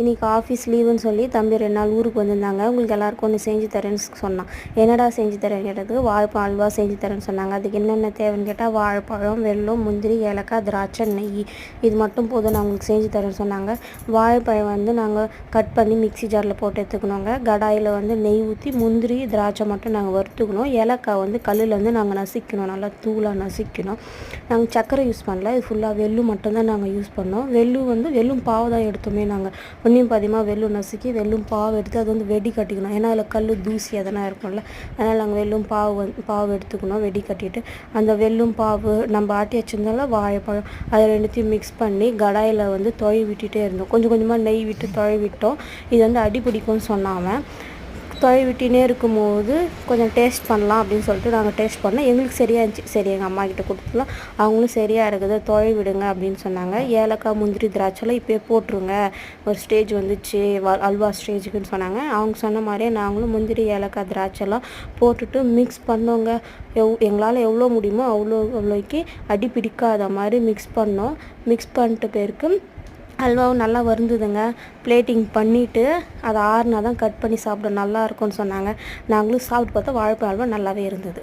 இன்றைக்கி ஆஃபீஸ் லீவுன்னு சொல்லி தம்பி 2 நாள் ஊருக்கு வந்திருந்தாங்க. உங்களுக்கு எல்லாருக்கும் ஒன்று செஞ்சு தரேன்னு சொன்னான். என்னடா செஞ்சு தரேன்னு கேட்டதுக்கு வாழைப்பழம் அல்வா செஞ்சு தரேன்னு சொன்னாங்க. அதுக்கு என்னென்ன தேவைன்னு கேட்டால் வாழைப்பழம், வெல்லம், முந்திரி, ஏலக்காய், திராட்சை, நெய் இது மட்டும் போதும் நான் உங்களுக்கு செஞ்சு தரேன்னு சொன்னாங்க. வாழைப்பழம் நாங்கள் கட் பண்ணி மிக்ஸி ஜாரில் போட்டு எடுத்துக்கணுங்க. கடாயில் நெய் ஊற்றி முந்திரி, திராட்சை மட்டும் நாங்கள் வறுத்துக்கணும். ஏலக்காய் கல்லில் நாங்கள் நசுக்கணும், நல்லா தூளாக நசுக்கணும். நாங்கள் சர்க்கரை யூஸ் பண்ணல, இது ஃபுல்லாக வெல்லம் மட்டும்தான் நாங்கள் யூஸ் பண்ணோம். வெல்லம் பாவு தான் எடுத்தோமே நாங்கள். ஒன்றையும் பாதியமாக வெல்லம் நசுக்கி வெல்லம் பாவு எடுத்து அது வெடி கட்டிக்கணும். ஏன்னா அதில் கல் தூசி அதெல்லாம் இருக்கும்ல, அதனால் நாங்கள் வெல்லம் பாவு எடுத்துக்கணும். வெடி கட்டிட்டு அந்த வெல்லம் பாவு நம்ம ஆட்டி வச்சுருந்தாலும் வாழைப்பழம் அதை ரெண்டுத்தையும் மிக்ஸ் பண்ணி கடாயில் தொழி விட்டுட்டே இருந்தோம். கொஞ்சம் கொஞ்சமாக நெய் விட்டு தொழி விட்டோம். இது அடி பிடிக்கும்னு சொன்னாங்க. தொழி விட்டினே இருக்கும்போது கொஞ்சம் டேஸ்ட் பண்ணலாம் அப்படின்னு சொல்லிட்டு நாங்கள் டேஸ்ட் பண்ணோம். எங்களுக்கு சரியாக இருந்துச்சு. சரி எங்கள் அம்மா கிட்ட கொடுத்துலாம், அவங்களும் சரியாக இருக்குது, தொழி விடுங்க அப்படின்னு சொன்னாங்க. ஏலக்காய், முந்திரி, திராட்சைலாம் இப்போயே போட்டுருங்க, ஒரு ஸ்டேஜ் வந்துச்சு அல்வா ஸ்டேஜுக்குன்னு சொன்னாங்க. அவங்க சொன்ன மாதிரியே நாங்களும் முந்திரி, ஏலக்காய், திராட்சைலாம் போட்டுட்டு மிக்ஸ் பண்ணோங்க. எங்களால் எவ்வளோ முடியுமோ அவ்வளோக்கு அடி பிடிக்காத மாதிரி மிக்ஸ் பண்ணோம். மிக்ஸ் பண்ணிட்ட பேருக்கு அல்வாவும் நல்லா வருந்துதுங்க. பிளேட்டிங் பண்ணிவிட்டு அதை ஆறுனா தான் கட் பண்ணி சாப்பிட நல்லா இருக்கும்னு சொன்னாங்க. நாங்களும் சாப்பிட்டு பார்த்தா வாழைப்பழம் அல்வா நல்லாவே இருந்தது.